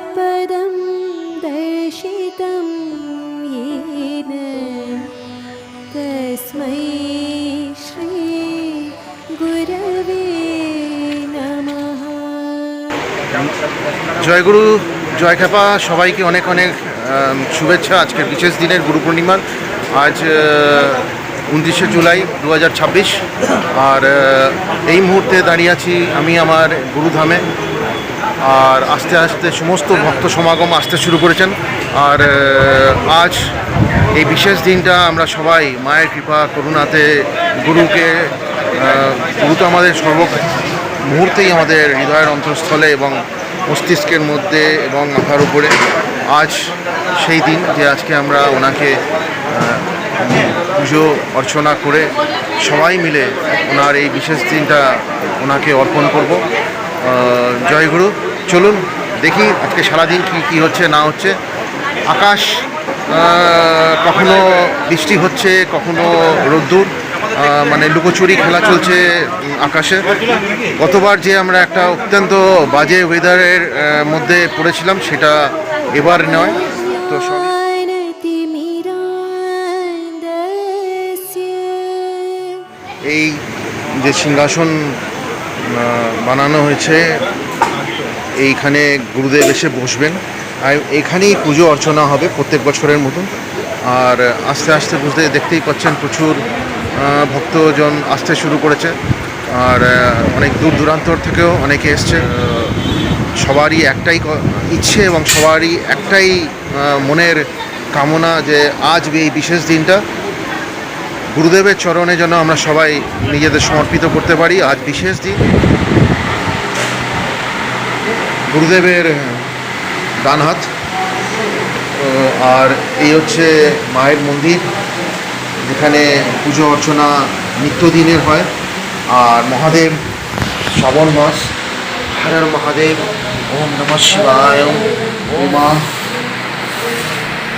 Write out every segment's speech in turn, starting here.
भगवत्पदं दर्शितं येन तस्मै श्री गुरवे नमः। জয়গুরু জয় খেপা সবাইকে অনেক অনেক শুভেচ্ছা। আজকের বিশেষ দিনের গুরু পূর্ণিমার আজ 29শে জুলাই 2026। আর এই মুহূর্তে দাঁড়িয়ে আছি আমি আমার গুরুধামে। আর আস্তে আস্তে সমস্ত ভক্ত সমাগম আসতে শুরু করেছেন। আর আজ এই বিশেষ দিনটা আমরা সবাই মায়ের কৃপা করুণাতে গুরু তো আমাদের মুহূর্তেই আমাদের হৃদয়ের অন্তঃস্থলে এবং মস্তিষ্কের মধ্যে এবং মাথার উপরে। আজ সেই দিন যে আজকে আমরা ওনাকে পুজো অর্চনা করে সবাই মিলে ওনার এই বিশেষ দিনটা ওনাকে অর্পণ করব। জয়গুরু, চলুন দেখি আজকে সারাদিন কি হচ্ছে না হচ্ছে। আকাশ কখনো বৃষ্টি হচ্ছে, কখনো রোদ্দুর, মানে লুকোচুরি খেলা চলছে আকাশে। গতবার যে আমরা একটা অত্যন্ত বাজে ওয়েদারের মধ্যে পড়েছিলাম সেটা এবার নয়। তো এই যে সিংহাসন বানানো হয়েছে এইখানে গুরুদেব এসে বসবেন আর এখানেই পুজো অর্চনা হবে প্রত্যেক বছরের মতন। আর আস্তে আস্তে দেখতেই পাচ্ছেন প্রচুর ভক্তজন আসতে শুরু করেছে। আর অনেক দূর দূরান্তর থেকেও অনেকে এসছে। সবারই একটাই ইচ্ছে এবং সবারই একটাই মনের কামনা যে আজ এই বিশেষ দিনটা গুরুদেবের চরণে যেন আমরা সবাই নিজেদের সমর্পিত করতে পারি। আজ বিশেষ দিন, গুরুদেবের ডান হাত। আর এই হচ্ছে মায়ের মন্দির যেখানে পুজো অর্চনা নিত্যদিনের হয়। আর মহাদেব, শ্রাবণ মাস, হর মহাদেব, ওম নমঃ শিবায়, ওমা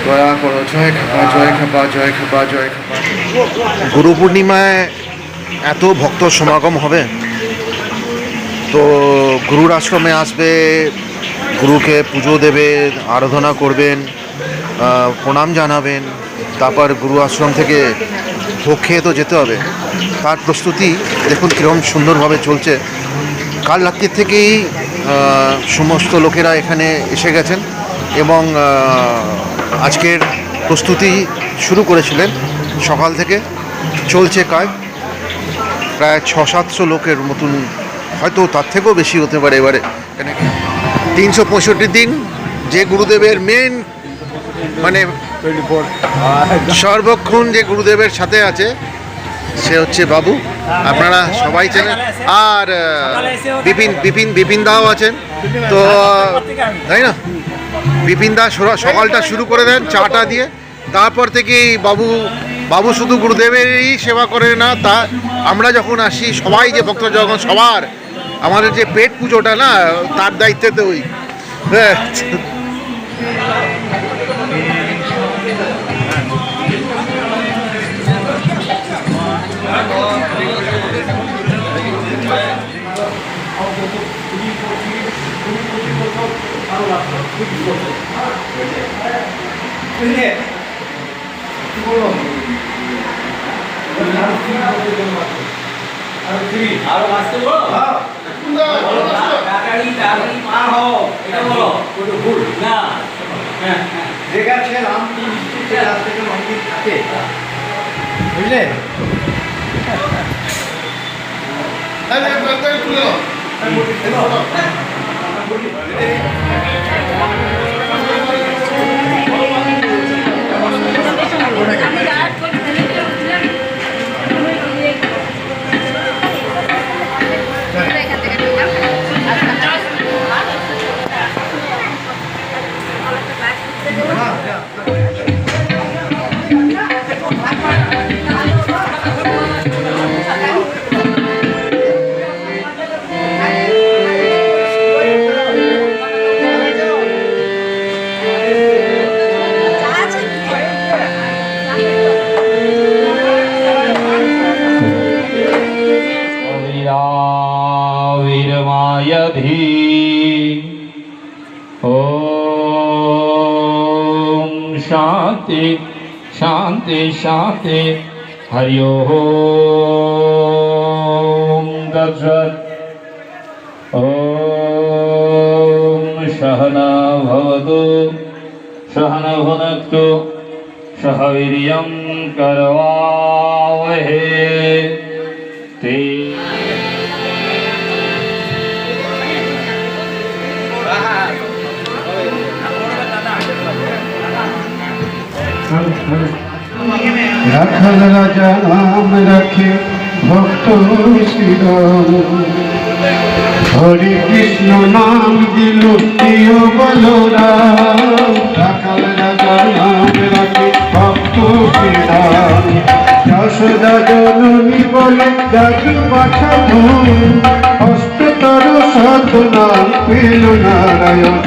দয়া করো, জয় খেপা, জয় খেপা, জয় খেপা, জয় খেপা। গুরু পূর্ণিমায় এত ভক্ত সমাগম হবে, তো গুরুর আশ্রমে আসবে, গুরুকে পুজো দেবে, আরাধনা করবেন, প্রণাম জানাবেন, তারপর গুরু আশ্রম থেকে ভোগ খেয়ে তো যেতে হবে। তার প্রস্তুতি দেখুন কীরকম সুন্দরভাবে চলছে। কাল রাত্রির থেকেই সমস্ত লোকেরা এখানে এসে গেছেন এবং আজকের প্রস্তুতি শুরু করেছিলেন। সকাল থেকে চলছে কাজ। প্রায় 600-700 লোকের মতন, হয়তো তার থেকেও বেশি হতে পারে এবারে। 365 দিন যে গুরুদেবের মেন মানে সর্বক্ষণ যে গুরুদেবের সাথে আছে সে হচ্ছে বাবু, আপনারা সবাই চেনেন। আর বিপিন দাও আছেন, তো তাই না? বিপিন দা সকালটা শুরু করে দেন চাটা দিয়ে। তারপর থেকেই বাবু শুধু গুরুদেবেরই সেবা করে না, তা আমরা যখন আসি সবাই যে ভক্ত যখন সবার আমাদের যে পেট পুজোটা না তার দায়িত্বে তো ওই বুঝলে वीरमाय धी। ओ शांति शांति शांति हरि ओम तत्सत् ओम सहना भवतु सहना भुनक्तु सह वीर्यं करवावहै ते রাখাল রাজা নাম রাখে ভক্ত শ্রীরাম, হরে কৃষ্ণ নাম দিল প্রিয় বলরাম। রাখাল রাজা নাম রাখে ভক্ত শ্রীরাম, যশোদা জননী বলে জাদু পাঠানো, অষ্টতর শত নাম পেল নারায়ণ।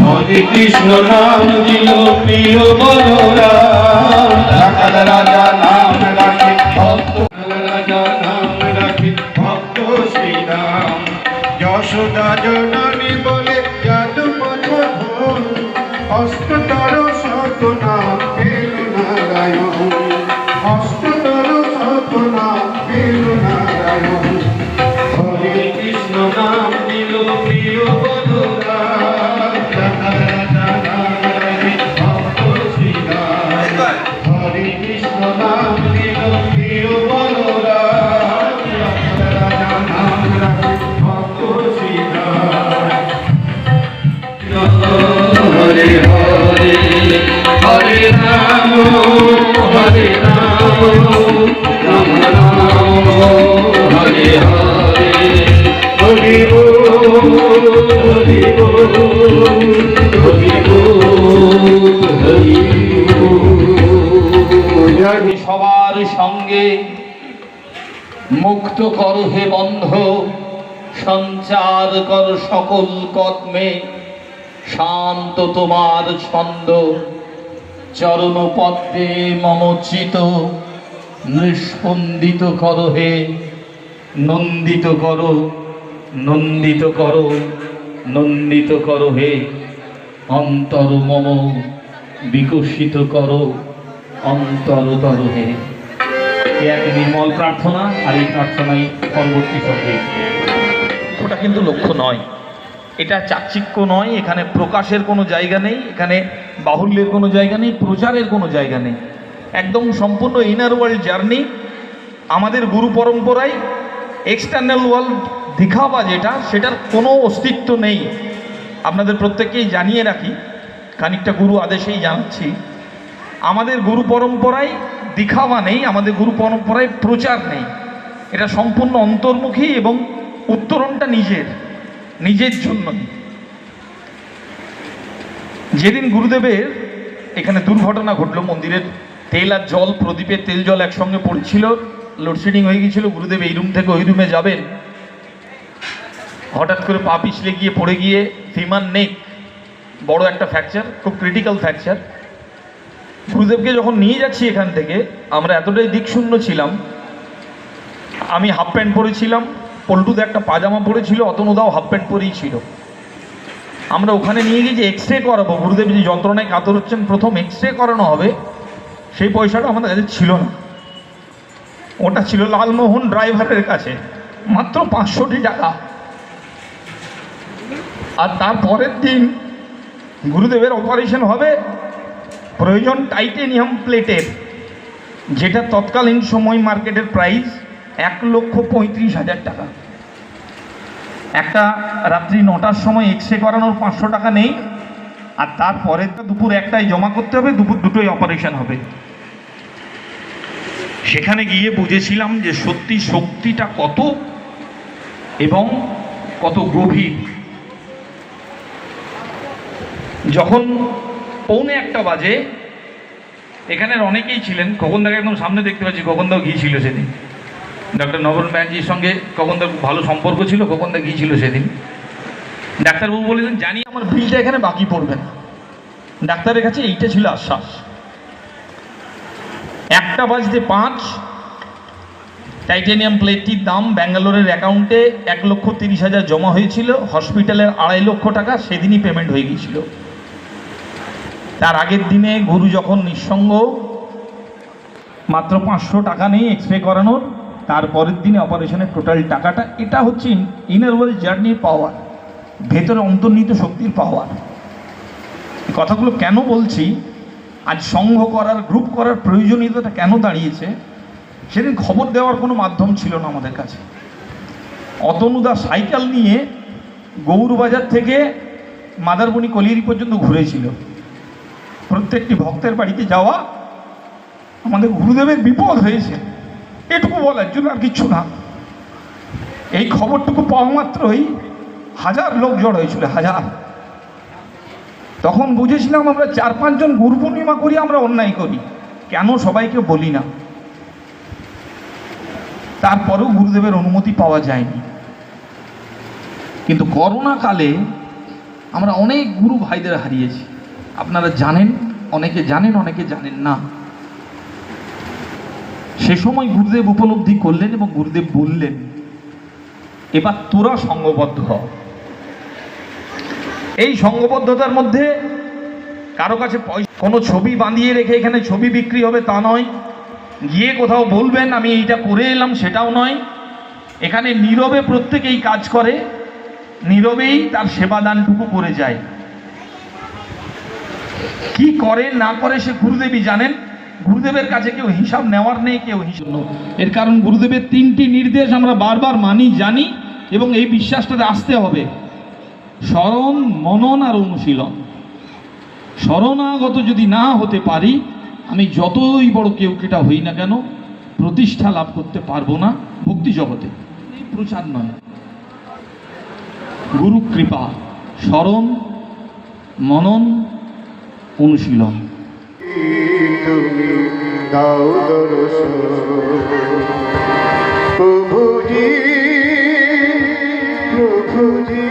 হরে কৃষ্ণ নাম দিল প্রিয় বলরাম, রাখাল রাজা নাম রাখে ভক্ত, রাজা নাম রাখে ভক্ত শ্রীরাম, যশোদা জননী বলে জাদু পাঠান, অষ্টতর শত নাম পেল নারায়ণ, অষ্টতর শত নাম পেল নারায়ণ। হরে কৃষ্ণ নাম দিল প্রিয় বলরাম, রাখাল রাজা নাম রাখে ভক্ত শ্রীরাম, হরে কৃষ্ণ নাম দিল প্রিয় বলরাম, রাখাল রাজা নাম রাখে ভক্ত শ্রীরাম। হরে হরে হরে রাম হরে রাম রাম রাম হরে হরে, হরি বল হরি বল হরি বল হরি বল। সবার সঙ্গে মুক্ত কর হে বন্ধ, সঞ্চার কর সকল কর্মে, শান্ত তোমার ছন্দ, চরণ পদ্মে মম চিত, নিষ্পন্দিত কর হে, নন্দিত করো নন্দিত করো নন্দিত করো হে, অন্তর মম বিকশিত করো অন্তরতর হে। এক নির্মল প্রার্থনা, আর এই প্রার্থনাই পরবর্তী সঙ্গে। ওটা কিন্তু লক্ষ্য নয়, এটা চাকচিক্য নয়, এখানে প্রকাশের কোনো জায়গা নেই, এখানে বাহুল্যের কোনো জায়গা নেই, প্রচারের কোনো জায়গা নেই। একদম সম্পূর্ণ ইনার ওয়ার্ল্ড জার্নি। আমাদের গুরু পরম্পরায় এক্সটার্নাল ওয়ার্ল্ড দেখাবা যেটা, সেটার কোনো অস্তিত্ব নেই। আপনাদের প্রত্যেককেই জানিয়ে রাখি, খানিকটা গুরু আদেশেই জানাচ্ছি, আমাদের গুরু পরম্পরায় দেখাবা নেই, আমাদের গুরু পরম্পরায় প্রচার নেই। এটা সম্পূর্ণ অন্তর্মুখী এবং উত্তরণটা নিজের জন্যই। যেদিন গুরুদেবের এখানে দুর্ঘটনা ঘটলো, মন্দিরের তেল আর জল, প্রদীপের তেল জল একসঙ্গে পড়ছিল, লোডশেডিং হয়ে গিয়েছিল, গুরুদেব এই রুম থেকে ওই রুমে যাবেন, হঠাৎ করে পা পিছলে গিয়ে পড়ে গিয়ে ফিমার নেক, বড় একটা ফ্র্যাকচার, খুব ক্রিটিক্যাল ফ্র্যাকচার। গুরুদেবকে যখন নিয়ে যাচ্ছি এখান থেকে, আমরা এতটাই দিকশূন্য ছিলাম, আমি হাফ প্যান্ট পরেছিলাম, পল্টুতে একটা পাজামা পরেছিল, অতনুদাও হাফ প্যান্ট পরেই ছিল। আমরা ওখানে নিয়ে গিয়ে যে এক্স রে করাবো, গুরুদেব যে যন্ত্রণায় কাতর হচ্ছেন, প্রথম এক্স রে করানো হবে, সেই পয়সাটা আমাদের কাছে ছিল না। ওটা ছিল লালমোহন ড্রাইভারের কাছে, মাত্র 500টি টাকা। আর তার পরের দিন গুরুদেবের অপারেশন হবে, প্রয়োজন টাইটেনিয়াম প্লেটের, যেটা তৎকালীন সময় মার্কেটের প্রাইস 1,35,000 টাকা। একটা রাত্রি 9টার সময় এক্স রে করানোর 500 টাকা নেই, আর তারপরে দুপুর 1টায় জমা করতে হবে, দুপুর 2টোয় অপারেশন হবে। সেখানে গিয়ে বুঝেছিলাম যে সত্যি শক্তিটা কত এবং কত গভীর। যখন 1:45 বাজে, এখানের অনেকেই ছিলেন, খোকনদাকে একদম সামনে দেখতে পাচ্ছি, খোকনদাও গিয়েছিল সেদিন, ডক্টর নবরণ ব্যানার্জির সঙ্গে খোকনদার ভালো সম্পর্ক ছিল, খোকনদা গিয়েছিল সেদিন। ডাক্তারবাবু বলেছেন, জানি আমার বিলটা এখানে বাকি পড়বে না। ডাক্তারের কাছে এইটা ছিল আশ্বাস। 1:05 টাইটেনিয়াম প্লেটটির দাম ব্যাঙ্গালোরের অ্যাকাউন্টে 1,30,000 জমা হয়েছিল, হসপিটালের 2.5 লক্ষ টাকা সেদিনই পেমেন্ট হয়ে গিয়েছিল। তার আগের দিনে গুরু যখন নিঃসঙ্গ, মাত্র 500 টাকা নেই এক্সরে করানোর, তারপরের দিনে অপারেশনের টোটাল টাকাটা। এটা হচ্ছে ইনার ওয়ার্ল্ড জার্নির পাওয়ার, ভেতরে অন্তর্নিহিত শক্তির পাওয়ার। এই কথাগুলো কেন বলছি, আজ সংঘ করার, গ্রুপ করার প্রয়োজনীয়তাটা কেন দাঁড়িয়েছে, সেদিন খবর দেওয়ার কোনো মাধ্যম ছিল না আমাদের কাছে। অতনুদা সাইকেল নিয়ে গৌরবাজার থেকে মাদারবনি কলিয়ারি পর্যন্ত ঘুরেছিল, প্রত্যেকটি ভক্তের বাড়িতে যাওয়া। আমাদের গুরুদেবের বিপদ হয়েছে এটুকু বলার জন্য, আর কিচ্ছু না। এই খবরটুকু পাওয়া মাত্রই 1000 লোক জড় হয়েছিল, 1000। তখন বুঝেছিলাম আমরা 4-5 জন গুরু পূর্ণিমা করি, আমরা অন্যায় করি, কেন সবাইকে বলি না। তারপরেও গুরুদেবের অনুমতি পাওয়া যায়নি। কিন্তু করোনা কালে আমরা অনেক গুরু ভাইদের হারিয়েছি, আপনারা জানেন, অনেকে জানেন, অনেকে জানেন না। সে সময় গুরুদেব উপলব্ধি করলেন এবং গুরুদেব বললেন, এবার তোরা সঙ্গবদ্ধ হ। এই সঙ্গবদ্ধতার মধ্যে কারো কাছে পয়সা, কোনো ছবি বাঁধিয়ে রেখে এখানে ছবি বিক্রি হবে তা নয়, গিয়ে কোথাও বলবেন আমি এইটা করে এলাম সেটাও নয়। এখানে নীরবে প্রত্যেকেই কাজ করে, নীরবেই তার সেবাদানটুকু করে যায়। কি করে না করে সে গুরুদেবই জানেন। গুরুদেবের কাছে কেউ হিসাব নেওয়ার নেই, কেউ হিসাব। এর কারণ গুরুদেবের 3টি নির্দেশ আমরা বারবার মানি, জানি, এবং এই বিশ্বাসটাতে আসতে হবে: স্মরণ, মনন আর অনুশীলন। শরণাগত যদি না হতে পারি, আমি যতই বড় কেউকেটা হই না কেন, প্রতিষ্ঠা লাভ করতে পারবো না ভক্তি জগতে। এই প্রচার নয়, গুরু কৃপা, স্মরণ, মনন, অনুশীলন। তুমি দাও দর্শন প্রভুজি, প্রভুজি।